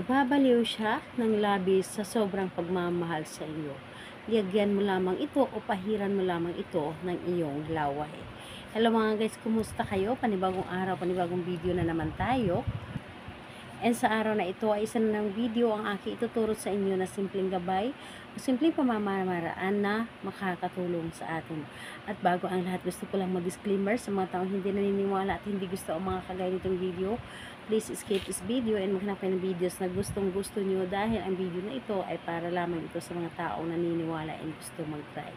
Mababaliw siya ng labis sa sobrang pagmamahal sa iyo. Lagyan mo lamang ito o pahiran mo lamang ito ng iyong laway. Hello mga guys, kumusta kayo? Panibagong araw, panibagong video na naman tayo. And sa araw na ito ay isa na ng video ang aking ituturo sa inyo na simpleng gabay o simpleng pamamaraan na makakatulong sa atin. At bago ang lahat, gusto ko lang mag-disclaimer sa mga taong hindi naniniwala at hindi gusto ang mga kagaya nitong video. Please skip this video and maghanap kayo ng videos na gustong gusto nyo dahil ang video na ito ay para lamang ito sa mga taong naniniwala and gusto mag-try.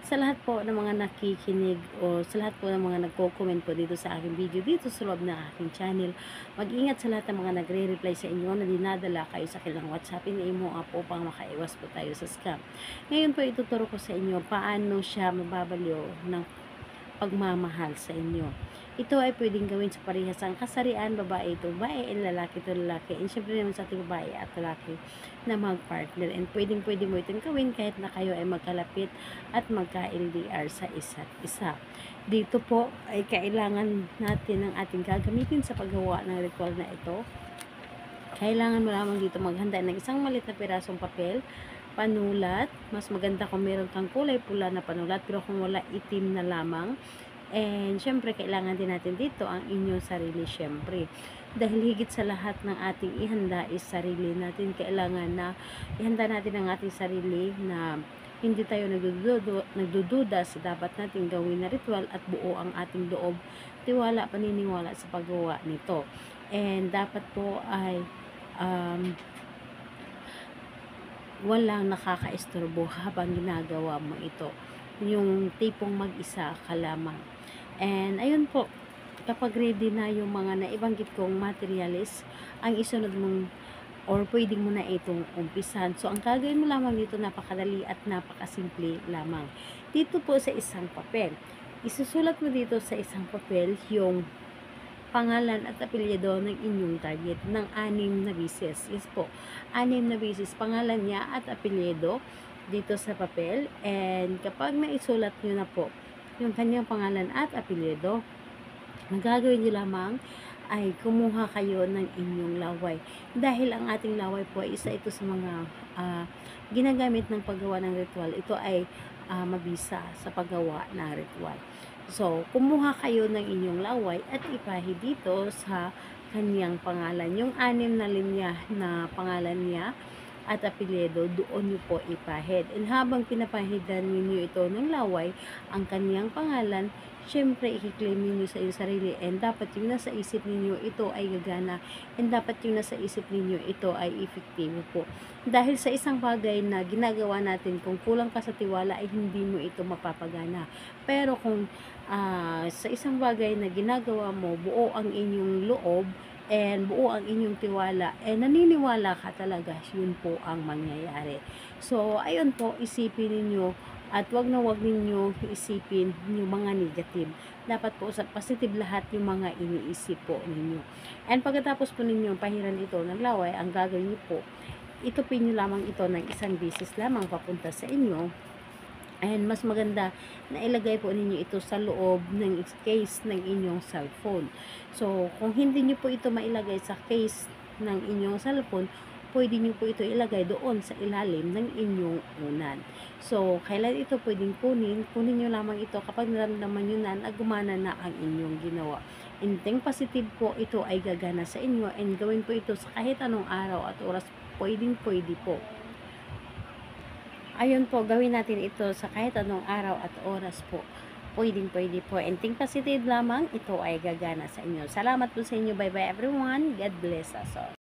Sa lahat po ng mga nakikinig o sa lahat po ng mga nagko-comment po dito sa aking video dito sa loob ng aking channel, mag-ingat sa lahat ng mga nagre-reply sa inyo na dinadala kayo sa kanilang WhatsApp and imo app upang makaiwas po tayo sa scam. Ngayon po ituturo ko sa inyo paano siya mababaliw ng pagmamahal sa inyo. Ito ay pwedeng gawin sa parehasang kasarian, babae ito babae, and lalaki ito lalaki. And syempre naman sa ating babae at lalaki na mag-partner. And pwedeng mo itong gawin kahit na kayo ay magkalapit at magka-LDR sa isa't isa. Dito po ay kailangan natin ang ating gagamitin sa paggawa ng ritual na ito. Kailangan mo lamang dito maghanda ng isang maliit na pirasong papel, panulat. Mas maganda kung meron kang kulay pula na panulat, pero kung wala, itim na lamang. And syempre kailangan din natin dito ang inyong sarili syempre. Dahil higit sa lahat ng ating ihanda is sarili natin. Kailangan na ihanda natin ang ating sarili na hindi tayo nagdududa sa dapat nating gawin na ritual at buo ang ating loob, tiwala, paniniwala sa paggawa nito. And dapat po ay walang nakakaistorbo habang ginagawa mo ito. Yung tipong mag-isa ka lamang. And ayun po, kapag ready na yung mga naibanggit kong materialis, ang isunod mong or pwedeng mo na itong umpisan. So, ang gagawin mo lamang dito, napakadali at napakasimple lamang. Dito po sa isang papel, isusulat mo dito sa isang papel yung pangalan at apelyido ng inyong target ng 6 na beses. Yes po, 6 na beses pangalan niya at apelyido dito sa papel. And kapag naisulat nyo na po yung kanyang pangalan at apelyido, ang gagawin nyo lamang ay kumuha kayo ng inyong laway. Dahil ang ating laway po ay isa ito sa mga ginagamit ng paggawa ng ritual. Ito ay mabisa sa paggawa ng ritual. So, kumuha kayo ng inyong laway at ipahid dito sa kanyang pangalan. Yung 6 na linya na pangalan niya at apelyido, doon nyo po ipahid. And habang pinapahidan ninyo ito ng laway, ang kanyang pangalan, syempre i-claim ninyo sa iyong sarili. And dapat yung nasa isip ninyo, ito ay gagana. And dapat yung nasa isip ninyo, ito ay efektibo po. Dahil sa isang bagay na ginagawa natin, kung kulang ka sa tiwala, ay hindi mo ito mapapagana. Pero kung sa isang bagay na ginagawa mo, buo ang inyong loob, and buo ang inyong tiwala, and naniniwala ka talaga, yun po ang mangyayari. So, ayun po, isipin ninyo, at wag ninyo isipin yung mga negative. Dapat po sa positive lahat yung mga iniisip po ninyo. And pagkatapos po ninyo pahiran ito ng laway, ang gagawin niyo po, itupin nyo lamang ito ng isang beses lamang papunta sa inyo. And mas maganda na ilagay po ninyo ito sa loob ng case ng inyong cellphone. So, kung hindi nyo po ito mailagay sa case ng inyong cellphone, pwede nyo po ito ilagay doon sa ilalim ng inyong unan. So, kailan ito pwedeng kunin nyo lamang ito kapag naramdaman nyo na gumana na ang inyong ginawa. And think positive po, ito ay gagana sa inyo, and gawin po ito sa kahit anong araw at oras, pwede po. Ayun po, gawin natin ito sa kahit anong araw at oras po. Pwede po. And think positive lamang, ito ay gagana sa inyo. Salamat po sa inyo. Bye-bye everyone. God bless us all.